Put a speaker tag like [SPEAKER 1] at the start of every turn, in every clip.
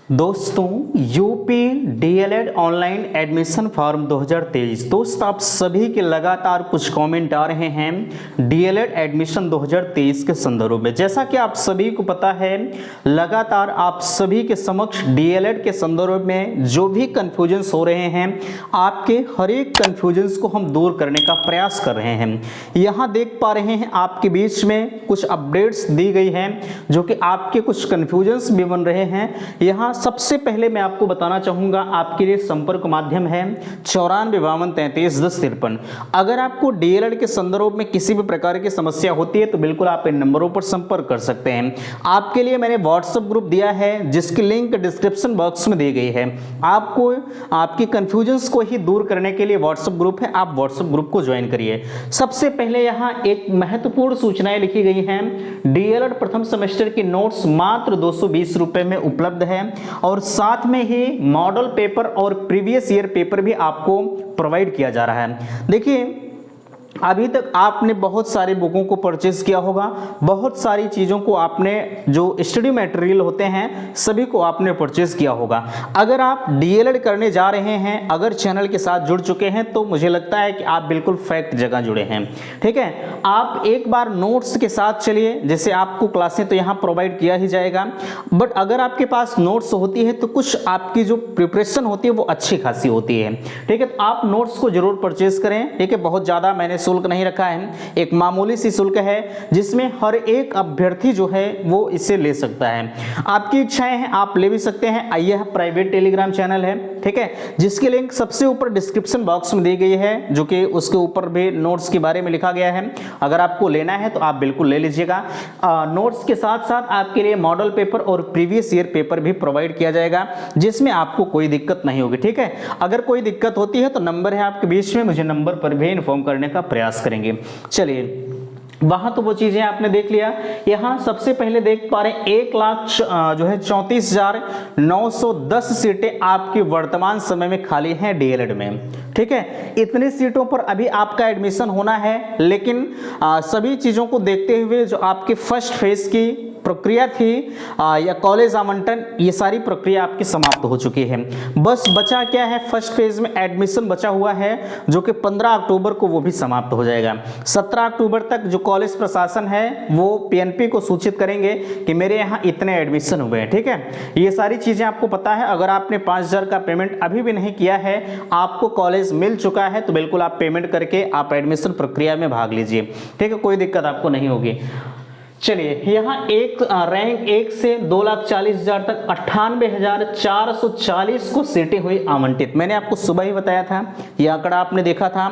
[SPEAKER 1] दोस्तों UP DElEd online admission form 2023। दोस्त आप सभी के लगातार कुछ कमेंट आ रहे हैं डीएलएड एडमिशन 2023 के संदर्भ में। जैसा कि आप सभी को पता है, लगातार आप सभी के समक्ष डीएलएड के संदर्भ में जो भी कन्फ्यूजन्स हो रहे हैं, आपके हर एक कन्फ्यूजन्स को हम दूर करने का प्रयास कर रहे हैं। यहाँ देख पा रहे हैं आपके बीच में कुछ अपडेट्स दी गई हैं जो कि आपके कुछ कन्फ्यूजन्स भी बन रहे हैं। यहाँ सबसे पहले मैं आपको बताना चाहूंगा, आपके लिए संपर्क माध्यम है 9452331053। अगर आपको डीएलएड के संदर्भ में किसी भी प्रकार की समस्या होती है तो बिल्कुल आप इन नंबरों पर संपर्क कर सकते हैं। आपके लिए मैंने व्हाट्सएप ग्रुप दिया है जिसकी लिंक डिस्क्रिप्शन बॉक्स में दी गई है। आपको आपकी कंफ्यूजन्स को ही दूर करने के लिए व्हाट्सएप ग्रुप है, आप व्हाट्सएप ग्रुप को ज्वाइन करिए। सबसे पहले यहाँ एक महत्वपूर्ण सूचनाएं लिखी गई हैं। डीएलएड प्रथम सेमेस्टर की नोट्स मात्र 220 रुपए में उपलब्ध है और साथ में ही मॉडल पेपर और प्रीवियस ईयर पेपर भी आपको प्रोवाइड किया जा रहा है। देखिए, अभी तक आपने बहुत सारी बुकों को परचेज किया होगा, बहुत सारी चीज़ों को आपने जो स्टडी मटेरियल होते हैं सभी को आपने परचेज किया होगा। अगर आप डीएलएड करने जा रहे हैं, अगर चैनल के साथ जुड़ चुके हैं तो मुझे लगता है कि आप बिल्कुल फैक्ट जगह जुड़े हैं। ठीक है, आप एक बार नोट्स के साथ चलिए। जैसे आपको क्लासें तो यहाँ प्रोवाइड किया ही जाएगा, बट अगर आपके पास नोट्स होती है तो कुछ आपकी जो प्रिपरेशन होती है वो अच्छी खासी होती है। ठीक है, तो आप नोट्स को जरूर परचेज करें। ठीक है, बहुत ज़्यादा मैंने शुल्क नहीं रखा है, एक मामूली सी शुल्क है जिसमें हर एक अभ्यर्थी जो है वो इसे ले सकता है। आपकी इच्छाएं हैं, आप ले भी सकते हैं। आइए, प्राइवेट टेलीग्राम चैनल है, ठीक है, जिसकी लिंक सबसे ऊपर डिस्क्रिप्शन बॉक्स में दी गई है, जो कि उसके ऊपर भी नोट्स के बारे में लिखा गया है। अगर आपको लेना है तो आप बिल्कुल ले लीजिएगा। नोट्स के साथ साथ आपके लिए मॉडल पेपर और प्रीवियस ईयर पेपर भी प्रोवाइड किया जाएगा, जिसमें आपको कोई दिक्कत नहीं होगी। ठीक है, अगर कोई दिक्कत होती है तो नंबर है आपके बीच में, मुझे नंबर पर भी इन्फॉर्म करने का प्रयास करेंगे। चलिए, वहां तो वो चीजें आपने देख लिया। यहां सबसे पहले देख पा रहे हैं 1,34,910 सीटें आपकी वर्तमान समय में खाली हैं डीएलएड में। ठीक है, इतनी सीटों पर अभी आपका एडमिशन होना है, लेकिन सभी चीजों को देखते हुए जो आपके फर्स्ट फेज की प्रक्रिया थी या कॉलेज आवंटन, ये सारी प्रक्रिया आपकी समाप्त हो चुकी है। बस बचा क्या है, फर्स्ट फेज में एडमिशन बचा हुआ है जो कि 15 अक्टूबर को वो भी समाप्त हो जाएगा। 17 अक्टूबर तक जो कॉलेज प्रशासन है वो पीएनपी को सूचित करेंगे कि मेरे यहाँ इतने एडमिशन हुए हैं। ठीक है, ये सारी चीजें आपको पता है। अगर आपने 5,000 का पेमेंट अभी भी नहीं किया है, आपको कॉलेज मिल चुका है, तो बिल्कुल आप पेमेंट करके आप एडमिशन प्रक्रिया में भाग लीजिए। ठीक है, कोई दिक्कत आपको नहीं होगी। चलिए, यहाँ एक रैंक 1 से 2,40,000 तक 98,440 को सीटें हुई आवंटित। मैंने आपको सुबह ही बताया था, यह आंकड़ा आपने देखा था।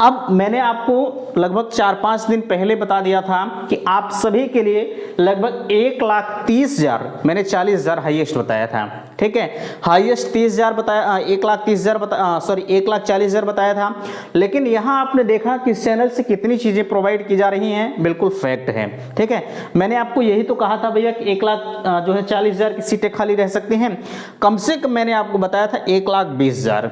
[SPEAKER 1] अब मैंने आपको लगभग 4-5 दिन पहले बता दिया था कि आप सभी के लिए लगभग 1,30,000, मैंने 40,000 हाईएस्ट बताया था। ठीक है, हाईएस्ट 30,000 बताया, 1,40,000 बताया था। लेकिन यहाँ आपने देखा कि इस चैनल से कितनी चीजें प्रोवाइड की जा रही हैं, बिल्कुल फैक्ट है। ठीक है, मैंने आपको यही तो कहा था भैया कि 1,40,000 की सीटें खाली रह सकती हैं। कम से कम मैंने आपको बताया था 1,20,000।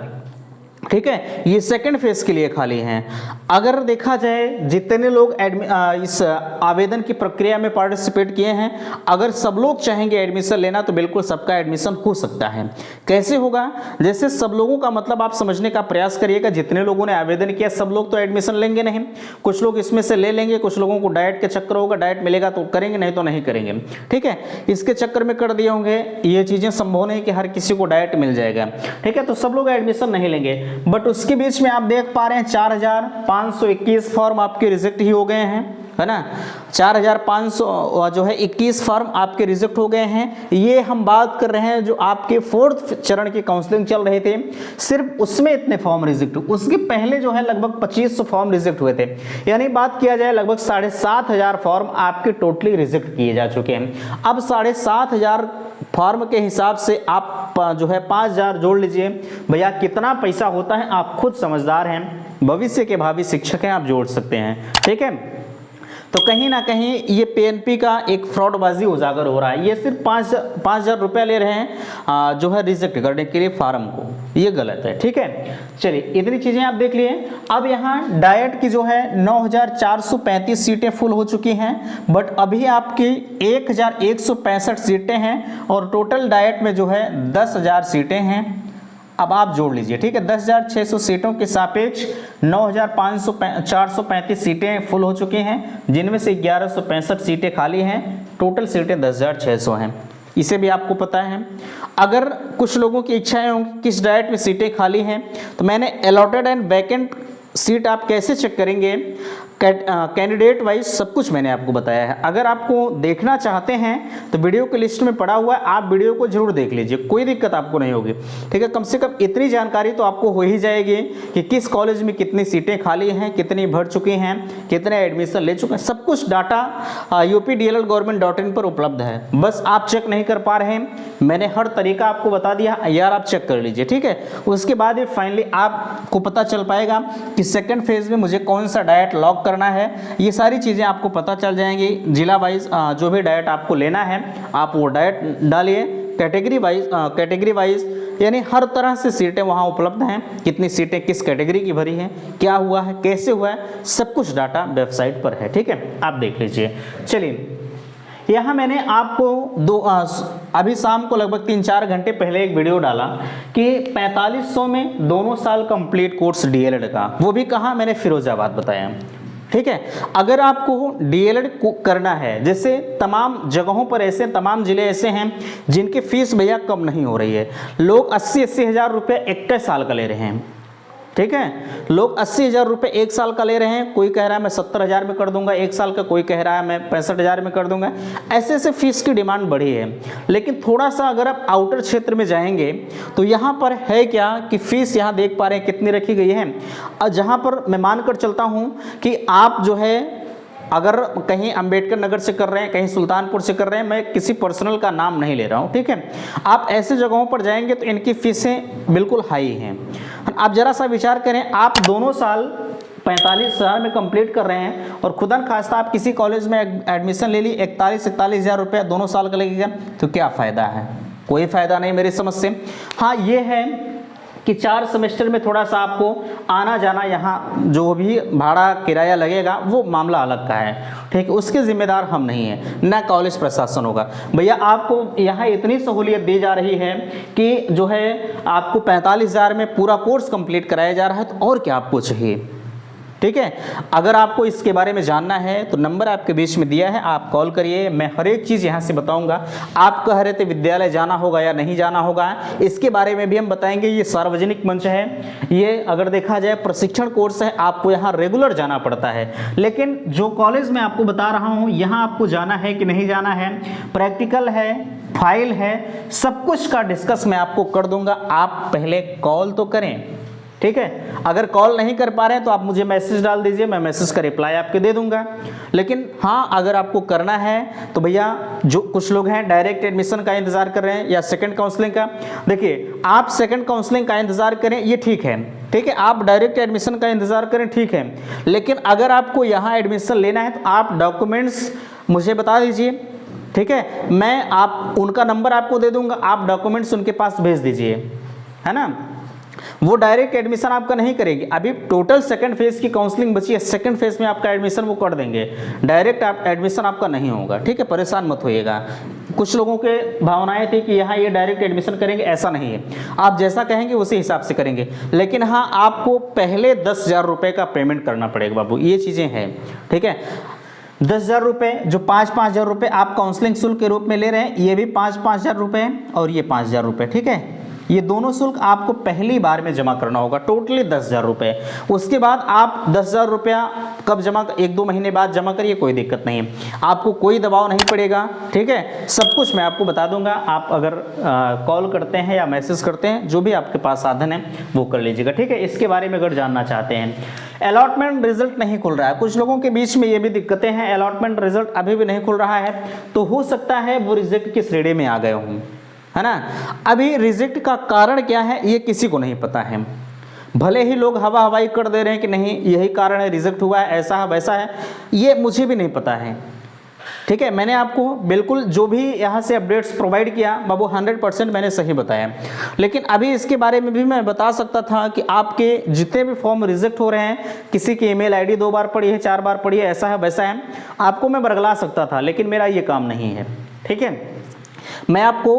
[SPEAKER 1] ठीक है, ये सेकंड फेज के लिए खाली हैं। अगर देखा जाए जितने लोग इस आवेदन की प्रक्रिया में पार्टिसिपेट किए हैं, अगर सब लोग चाहेंगे एडमिशन लेना तो बिल्कुल सबका एडमिशन हो सकता है। कैसे होगा, जैसे सब लोगों का मतलब आप समझने का प्रयास करिएगा। जितने लोगों ने आवेदन किया सब लोग तो एडमिशन लेंगे नहीं, कुछ लोग इसमें से ले लेंगे, कुछ लोगों को डाइट के चक्कर होगा, डाइट मिलेगा तो करेंगे, नहीं तो नहीं करेंगे। ठीक है, इसके चक्कर में कर दिए होंगे। ये चीजें संभव नहीं कि हर किसी को डाइट मिल जाएगा। ठीक है, तो सब लोग एडमिशन नहीं लेंगे, बट उसके बीच में आप देख पा रहे हैं 4,521 फॉर्म आपके रिजेक्ट ही हो गए हैं, है ना। 4,500 जो है 21 फॉर्म आपके रिजेक्ट हो गए हैं। ये हम बात कर रहे हैं जो आपके 4th चरण की काउंसलिंग चल रहे थे, सिर्फ उसमें इतने फॉर्म रिजेक्ट हुए। उसके पहले जो है लगभग 2500 फॉर्म रिजेक्ट हुए थे, यानी बात किया जाए लगभग 7,500 फॉर्म आपके टोटली रिजेक्ट किए जा चुके हैं। अब 7,500 फॉर्म के हिसाब से आप जो है 5,000 जोड़ लीजिए। भैया कितना पैसा होता है, आप खुद समझदार हैं, भविष्य के भावी शिक्षक हैं, आप जोड़ सकते हैं। ठीक है, तो कहीं ना कहीं ये पीएनपी का एक फ्रॉडबाजी उजागर हो रहा है। ये सिर्फ 5,000 रुपया ले रहे हैं जो है रिजेक्ट करने के लिए फॉर्म को। ये गलत है, ठीक है। चलिए इतनी चीजें आप देख लिए। अब यहाँ डाइट की जो है 9435 सीटें फुल हो चुकी हैं, बट अभी आपकी 1165 सीटें हैं और टोटल डाइट में जो है 10,000 सीटें हैं। अब आप जोड़ लीजिए, ठीक है, 10,600 सीटों के सापेक्ष 9,435 सीटें फुल हो चुकी हैं, जिनमें से 1165 सीटें खाली हैं। टोटल सीटें 10,600 हैं, इसे भी आपको पता है। अगर कुछ लोगों की इच्छाएं होंगी किस डाइट में सीटें खाली हैं, तो मैंने अलॉटेड एंड वैकेंट सीट आप कैसे चेक करेंगे, कैंडिडेट वाइज सब कुछ मैंने आपको बताया है। अगर आपको देखना चाहते हैं तो वीडियो के लिस्ट में पड़ा हुआ है, आप वीडियो को जरूर देख लीजिए, कोई दिक्कत आपको नहीं होगी, ठीक है। कम से कम इतनी जानकारी तो आपको हो ही जाएगी कि किस कॉलेज में कितनी सीटें खाली हैं, कितनी भर चुकी हैं, कितने एडमिशन ले चुके हैं, सब कुछ डाटा updllgovernment.in पर उपलब्ध है। बस आप चेक नहीं कर पा रहे हैं, मैंने हर तरीका आपको बता दिया यार, आप चेक कर लीजिए, ठीक है। उसके बाद ये फाइनली आपको पता चल पाएगा कि सेकेंड फेज में मुझे कौन सा डाइट लॉक करना है। ये सारी चीज़ें आपको पता चल जाएंगी। जिला वाइज जो भी डाइट आपको लेना है आप वो डाइट डालिए, कैटेगरी वाइज यानी हर तरह से सीटें वहाँ उपलब्ध हैं, कितनी सीटें किस कैटेगरी की भरी हैं, क्या हुआ है, कैसे हुआ है, सब कुछ डाटा वेबसाइट पर है, ठीक है, आप देख लीजिए। चलिए यहाँ मैंने आपको अभी शाम को लगभग 3-4 घंटे पहले एक वीडियो डाला कि 4500 में दोनों साल कंप्लीट कोर्स डीएलएड का, वो भी कहाँ, मैंने फिरोजाबाद बताया, ठीक है। अगर आपको डीएलएड करना है, जैसे तमाम जगहों पर ऐसे तमाम जिले ऐसे हैं जिनकी फीस भैया कम नहीं हो रही है, लोग 80-80 हज़ार रुपये 21 साल का ले रहे हैं, ठीक है। लोग 80,000 रुपये एक साल का ले रहे हैं, कोई कह रहा है मैं 70,000 में कर दूंगा एक साल का, कोई कह रहा है मैं 65,000 में कर दूंगा। ऐसे ऐसे फीस की डिमांड बढ़ी है। लेकिन थोड़ा सा अगर आप आउटर क्षेत्र में जाएंगे तो यहाँ पर है क्या कि फीस यहाँ देख पा रहे हैं कितनी रखी गई है। और जहाँ पर मैं मानकर चलता हूँ कि आप जो है अगर कहीं अंबेडकर नगर से कर रहे हैं, कहीं सुल्तानपुर से कर रहे हैं, मैं किसी पर्सनल का नाम नहीं ले रहा हूँ, ठीक है। आप ऐसे जगहों पर जाएंगे तो इनकी फीसें बिल्कुल हाई हैं। आप जरा सा विचार करें, आप दोनों साल 45,000 में कंप्लीट कर रहे हैं और खुदा न खास्ता आप किसी कॉलेज में एडमिशन ले ली 41-41 हज़ार रुपया दोनों साल का लगेगा, तो क्या फ़ायदा है? कोई फ़ायदा नहीं मेरी समझ से। हाँ ये है कि 4 सेमेस्टर में थोड़ा सा आपको आना जाना यहाँ जो भी भाड़ा किराया लगेगा वो मामला अलग का है, ठीक है, उसके जिम्मेदार हम नहीं हैं, ना कॉलेज प्रशासन होगा। भैया आपको यहाँ इतनी सहूलियत दी जा रही है कि जो है आपको 45,000 में पूरा कोर्स कंप्लीट कराया जा रहा है, तो और क्या आपको चाहिए, ठीक है। अगर आपको इसके बारे में जानना है तो नंबर आपके बीच में दिया है, आप कॉल करिए, मैं हर एक चीज़ यहाँ से बताऊँगा। आप कह रहे थे विद्यालय जाना होगा या नहीं जाना होगा, इसके बारे में भी हम बताएंगे। ये सार्वजनिक मंच है, ये अगर देखा जाए प्रशिक्षण कोर्स है, आपको यहाँ रेगुलर जाना पड़ता है। लेकिन जो कॉलेज मैं आपको बता रहा हूँ यहाँ आपको जाना है कि नहीं जाना है, प्रैक्टिकल है, फाइल है, सब कुछ का डिस्कस मैं आपको कर दूँगा। आप पहले कॉल तो करें, ठीक है। अगर कॉल नहीं कर पा रहे हैं तो आप मुझे मैसेज डाल दीजिए, मैं मैसेज का रिप्लाई आपके दे दूंगा। लेकिन हाँ अगर आपको करना है तो भैया जो कुछ लोग हैं डायरेक्ट एडमिशन का इंतजार कर रहे हैं या सेकंड काउंसलिंग का, देखिए आप सेकंड काउंसलिंग का इंतजार करें ये ठीक है, ठीक है, आप डायरेक्ट एडमिशन का इंतजार करें ठीक है। लेकिन अगर आपको यहाँ एडमिशन लेना है तो आप डॉक्यूमेंट्स मुझे बता दीजिए, ठीक है, मैं आप उनका नंबर आपको दे दूंगा, आप डॉक्यूमेंट्स उनके पास भेज दीजिए, है ना। वो डायरेक्ट एडमिशन आपका नहीं करेंगे, अभी टोटल सेकंड फेज की काउंसलिंग बची है, सेकंड फेज में आपका एडमिशन वो कर देंगे, डायरेक्ट एडमिशन आपका नहीं होगा, ठीक है, परेशान मत होइएगा। कुछ लोगों के भावनाएं थी कि यहाँ ये डायरेक्ट एडमिशन करेंगे, ऐसा नहीं है, आप जैसा कहेंगे उसी हिसाब से करेंगे। लेकिन हाँ आपको पहले 10,000 रुपये का पेमेंट करना पड़ेगा बाबू, ये चीज़ें हैं, ठीक है। 10,000 रुपये, जो 5-5 हज़ार रुपये आप काउंसलिंग शुल्क के रूप में ले रहे हैं, ये भी 5-5 हज़ार रुपये और ये 5,000 रुपये, ठीक है। ये दोनों शुल्क आपको पहली बार में जमा करना होगा, टोटली 10,000 रुपये। उसके बाद आप 10,000 रुपया कब जमा, 1-2 महीने बाद जमा करिए, कोई दिक्कत नहीं है, आपको कोई दबाव नहीं पड़ेगा, ठीक है। सब कुछ मैं आपको बता दूंगा, आप अगर कॉल करते हैं या मैसेज करते हैं, जो भी आपके पास साधन है वो कर लीजिएगा, ठीक है। इसके बारे में अगर जानना चाहते हैं, अलॉटमेंट रिजल्ट नहीं खुल रहा है, कुछ लोगों के बीच में ये भी दिक्कतें हैं, अलॉटमेंट रिजल्ट अभी भी नहीं खुल रहा है, तो हो सकता है वो रिजेक्ट की श्रेणी में आ गए हों, है ना। अभी रिजेक्ट का कारण क्या है ये किसी को नहीं पता है, भले ही लोग हवा हवाई कर दे रहे हैं कि नहीं यही कारण है रिजेक्ट हुआ है, ऐसा है वैसा है, ये मुझे भी नहीं पता है ठीक है, मैंने आपको बिल्कुल जो भी यहाँ से अपडेट्स प्रोवाइड किया वो 100% मैंने सही बताया। लेकिन अभी इसके बारे में भी मैं बता सकता था कि आपके जितने भी फॉर्म रिजेक्ट हो रहे हैं, किसी की ईमेल आईडी 2 बार पड़ी है, 4 बार पड़ी है, ऐसा है वैसा है, आपको मैं बरगला सकता था, लेकिन मेरा ये काम नहीं है। ठीक है, मैं आपको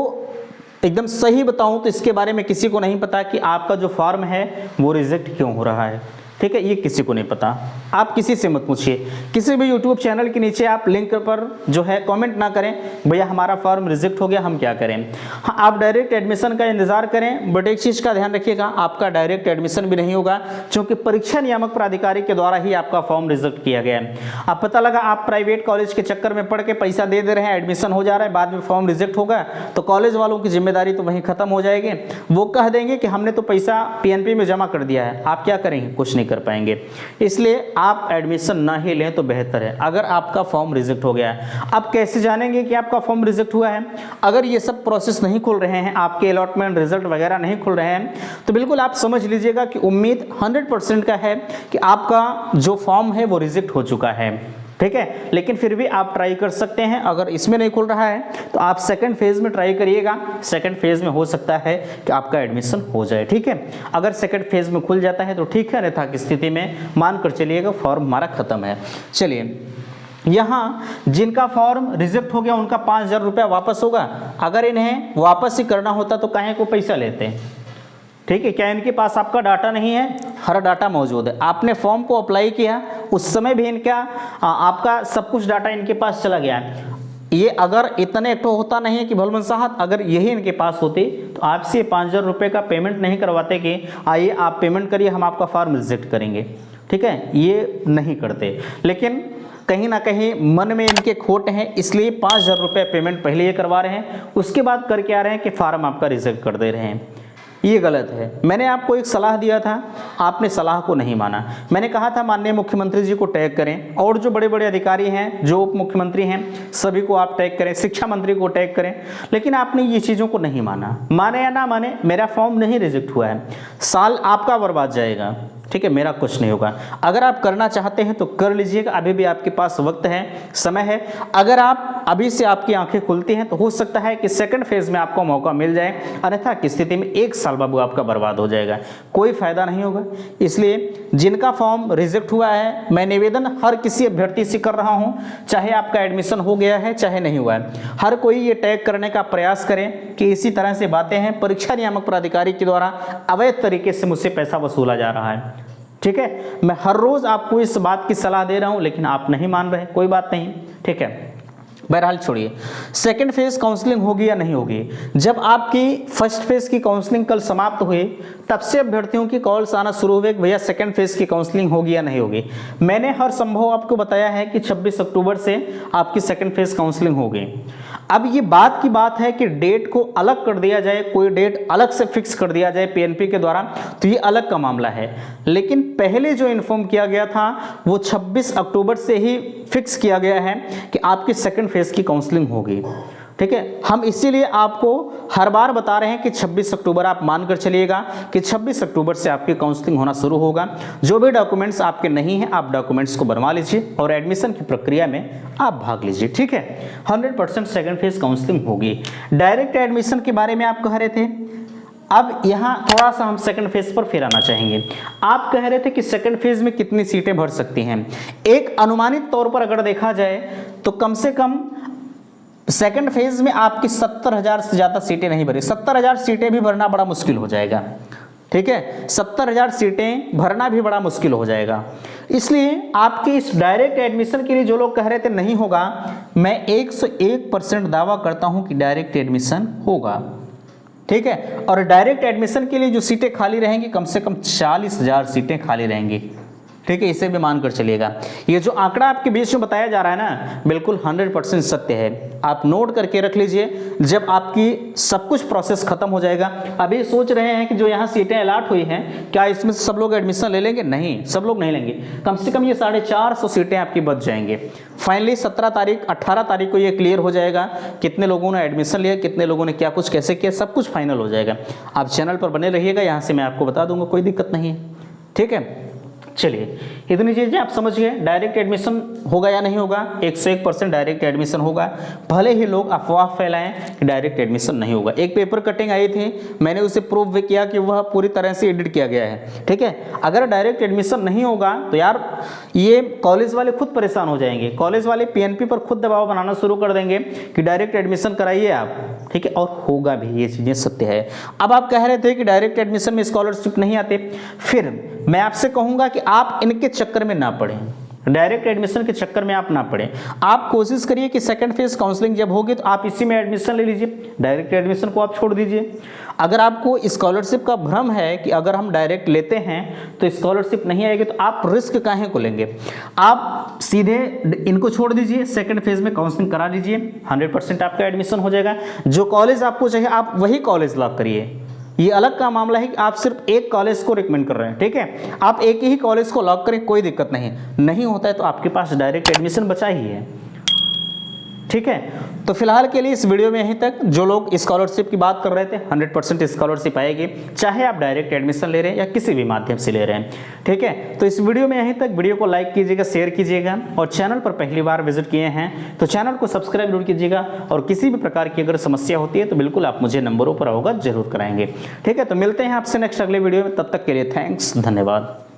[SPEAKER 1] एकदम सही बताऊं तो इसके बारे में किसी को नहीं पता कि आपका जो फॉर्म है वो रिजेक्ट क्यों हो रहा है। ठीक है, ये किसी को नहीं पता, आप किसी से मत पूछिए। किसी भी यूट्यूब चैनल के नीचे आप लिंक पर जो है कमेंट ना करें भैया हमारा फॉर्म रिजेक्ट हो गया, हम क्या करें। हाँ, आप डायरेक्ट एडमिशन का इंतजार करें, बट एक चीज़ का ध्यान रखिएगा, आपका डायरेक्ट एडमिशन भी नहीं होगा, क्योंकि परीक्षा नियामक प्राधिकारी के द्वारा ही आपका फॉर्म रिजेक्ट किया गया है। अब पता लगा आप प्राइवेट कॉलेज के चक्कर में पढ़ के पैसा दे रहे हैं, एडमिशन हो जा रहा है, बाद में फॉर्म रिजेक्ट होगा, तो कॉलेज वालों की जिम्मेदारी तो वहीं खत्म हो जाएगी। वो कह देंगे कि हमने तो पैसा पीएनपी में जमा कर दिया है, आप क्या करेंगे, कुछ नहीं कर पाएंगे। इसलिए आप एडमिशन ना ही लें तो बेहतर है अगर आपका फॉर्म रिजेक्ट हो गया है। आप कैसे जानेंगे कि आपका फॉर्म रिजेक्ट हुआ है? अगर ये सब प्रोसेस नहीं खुल रहे हैं, आपके अलॉटमेंट रिजल्ट वगैरह नहीं खुल रहे हैं, तो बिल्कुल आप समझ लीजिएगा कि उम्मीद 100% का है कि आपका जो फॉर्म है वो रिजेक्ट हो चुका है। ठीक है, लेकिन फिर भी आप ट्राई कर सकते हैं। अगर इसमें नहीं खुल रहा है तो आप सेकंड फेज में ट्राई करिएगा, सेकंड फेज में हो सकता है कि आपका एडमिशन हो जाए। ठीक है, अगर सेकंड फेज में खुल जाता है तो ठीक है, अन्यथा की स्थिति में मान कर चलिएगा फॉर्म हमारा खत्म है। चलिए, यहाँ जिनका फॉर्म रिजेक्ट हो गया उनका 5,000 रुपया वापस होगा। अगर इन्हें वापस ही करना होता तो काहे को पैसा लेते हैं। ठीक है, क्या इनके पास आपका डाटा नहीं है? हर डाटा मौजूद है। आपने फॉर्म को अप्लाई किया उस समय भी इनका आपका सब कुछ डाटा इनके पास चला गया है। ये अगर इतने तो होता नहीं है कि भलमन साहब अगर यही इनके पास होती तो आपसे 5,000 रुपये का पेमेंट नहीं करवाते कि आइए आप पेमेंट करिए हम आपका फॉर्म रिजेक्ट करेंगे। ठीक है, ये नहीं करते, लेकिन कहीं ना कहीं मन में इनके खोट हैं, इसलिए 5,000 रुपये पेमेंट पहले ये करवा रहे हैं, उसके बाद करके आ रहे हैं कि फॉर्म आपका रिजेक्ट कर दे रहे हैं। ये गलत है। मैंने आपको एक सलाह दिया था, आपने सलाह को नहीं माना। मैंने कहा था माननीय मुख्यमंत्री जी को टैग करें, और जो बड़े बड़े अधिकारी हैं, जो उप मुख्यमंत्री हैं, सभी को आप टैग करें, शिक्षा मंत्री को टैग करें, लेकिन आपने ये चीज़ों को नहीं माना। माने या ना माने, मेरा फॉर्म नहीं रिजेक्ट हुआ है, साल आपका बर्बाद जाएगा। ठीक है, मेरा कुछ नहीं होगा। अगर आप करना चाहते हैं तो कर लीजिएगा, अभी भी आपके पास वक्त है, समय है। अगर आप अभी से आपकी आंखें खुलती हैं तो हो सकता है कि सेकंड फेज में आपको मौका मिल जाए, अन्यथा की स्थिति में 1 साल बाबू आपका बर्बाद हो जाएगा, कोई फायदा नहीं होगा। इसलिए जिनका फॉर्म रिजेक्ट हुआ है, मैं निवेदन हर किसी अभ्यर्थी से कर रहा हूं, चाहे आपका एडमिशन हो गया है चाहे नहीं हुआ है, हर कोई ये टैग करने का प्रयास करें कि इसी तरह से बातें हैं, परीक्षा नियामक प्राधिकारी के द्वारा अवैध तरीके से मुझसे पैसा वसूला जा रहा है। ठीक है, मैं हर रोज आपको इस बात की सलाह दे रहा हूं, लेकिन आप नहीं मान रहे, कोई बात नहीं। ठीक है, बहरहाल छोड़िए, सेकंड फेज काउंसलिंग होगी या नहीं होगी। जब आपकी फर्स्ट फेज की काउंसलिंग कल समाप्त हुई, तब से अभ्यर्थियों की कॉल्स आना शुरू हुए, भैया सेकंड फेज की काउंसलिंग होगी या नहीं होगी। मैंने हर संभव आपको बताया है कि 26 अक्टूबर से आपकी सेकंड फेज काउंसलिंग होगी। अब ये बात की बात है कि डेट को अलग कर दिया जाए, कोई डेट अलग से फिक्स कर दिया जाए पीएनपी के द्वारा, तो ये अलग का मामला है। लेकिन पहले जो इन्फॉर्म किया गया था वो 26 अक्टूबर से ही फिक्स किया गया है कि आपकी सेकंड फेज की काउंसलिंग होगी। ठीक है, हम इसीलिए आपको हर बार बता रहे हैं कि 26 अक्टूबर आप मानकर चलिएगा कि 26 अक्टूबर से आपकी काउंसलिंग होना शुरू होगा। जो भी डॉक्यूमेंट्स आपके नहीं हैं, आप डॉक्यूमेंट्स को बनवा लीजिए और एडमिशन की प्रक्रिया में आप भाग लीजिए। ठीक है, 100% सेकंड फेज काउंसलिंग होगी। डायरेक्ट एडमिशन के बारे में आप कह रहे थे, अब यहाँ थोड़ा सा हम सेकंड फेज पर फिर आना चाहेंगे। आप कह रहे थे कि सेकंड फेज में कितनी सीटें भर सकती हैं। एक अनुमानित तौर पर अगर देखा जाए तो कम से कम सेकंड फेज में आपकी 70,000 से ज़्यादा सीटें नहीं भरी। 70,000 सीटें भी भरना बड़ा मुश्किल हो जाएगा। ठीक है, 70,000 सीटें भरना भी बड़ा मुश्किल हो जाएगा। इसलिए आपके इस डायरेक्ट एडमिशन के लिए जो लोग कह रहे थे नहीं होगा, मैं 101% दावा करता हूं कि डायरेक्ट एडमिशन होगा। ठीक है, और डायरेक्ट एडमिशन के लिए जो सीटें खाली रहेंगी, कम से कम 40,000 सीटें खाली रहेंगी। ठीक है, इसे भी मानकर चलिएगा। ये जो आंकड़ा आपके बीच में बताया जा रहा है ना, बिल्कुल 100% सत्य है। आप नोट करके रख लीजिए, जब आपकी सब कुछ प्रोसेस खत्म हो जाएगा। अभी सोच रहे हैं कि जो यहाँ सीटें अलॉट हुई हैं, क्या इसमें से सब लोग एडमिशन ले लेंगे? नहीं, सब लोग नहीं लेंगे। कम से कम ये 450 सीटें आपकी बच जाएंगे। फाइनली 18 तारीख को ये क्लियर हो जाएगा, कितने लोगों ने एडमिशन लिया, कितने लोगों ने क्या कुछ कैसे किया, सब कुछ फाइनल हो जाएगा। आप चैनल पर बने रहिएगा, यहाँ से मैं आपको बता दूंगा, कोई दिक्कत नहीं है। ठीक है, चलिए इतनी चीजें आप समझ गए। डायरेक्ट एडमिशन होगा या नहीं होगा? 101% डायरेक्ट एडमिशन होगा, भले ही लोग अफवाह फैलाएं कि डायरेक्ट एडमिशन नहीं होगा। एक पेपर कटिंग आई थी, मैंने उसे प्रूव भी किया कि वह पूरी तरह से एडिट किया गया है, ठीक है। अगर डायरेक्ट एडमिशन नहीं होगा तो यार ये कॉलेज वाले खुद परेशान हो जाएंगे, कॉलेज वाले पीएनपी पर खुद दबाव बनाना शुरू कर देंगे कि डायरेक्ट एडमिशन कराइए आप, ठीक है, और होगा भी, ये चीजें सत्य है। अब आप कह रहे थे कि डायरेक्ट एडमिशन में स्कॉलरशिप नहीं आते, फिर मैं आपसे कहूंगा कि आप इनके चक्कर में ना पड़े, डायरेक्ट एडमिशन के चक्कर में आप ना पड़े। आप कोशिश करिए कि सेकंड फेज काउंसलिंग जब होगी तो आप इसी में एडमिशन ले लीजिए, डायरेक्ट एडमिशन को आप छोड़ दीजिए। अगर आपको स्कॉलरशिप का भ्रम है कि अगर हम डायरेक्ट लेते हैं तो स्कॉलरशिप नहीं आएगी, तो आप रिस्क काहे को लेंगे? आप सीधे इनको छोड़ दीजिए, सेकंड फेज में काउंसलिंग करा लीजिए, 100% आपका एडमिशन हो जाएगा। जो कॉलेज आपको चाहिए आप वही कॉलेज लॉक करिए। ये अलग का मामला है कि आप सिर्फ एक कॉलेज को रिकमेंड कर रहे हैं, ठीक है, आप एक ही कॉलेज को लॉक करें, कोई दिक्कत नहीं होता है तो आपके पास डायरेक्ट एडमिशन बचा ही है, ठीक है। तो फिलहाल के लिए इस वीडियो में यहीं तक। जो लोग स्कॉलरशिप की बात कर रहे थे, 100% स्कॉलरशिप आएगी, चाहे आप डायरेक्ट एडमिशन ले रहे हैं या किसी भी माध्यम से ले रहे हैं, ठीक है। तो इस वीडियो में यहीं तक। वीडियो को लाइक कीजिएगा, शेयर कीजिएगा, और चैनल पर पहली बार विजिट किए हैं तो चैनल को सब्सक्राइब जरूर कीजिएगा। और किसी भी प्रकार की अगर समस्या होती है तो बिल्कुल आप मुझे नंबरों पर अवगत जरूर कराएंगे, ठीक है। तो मिलते हैं आपसे नेक्स्ट अगले वीडियो में, तब तक के लिए थैंक्स, धन्यवाद।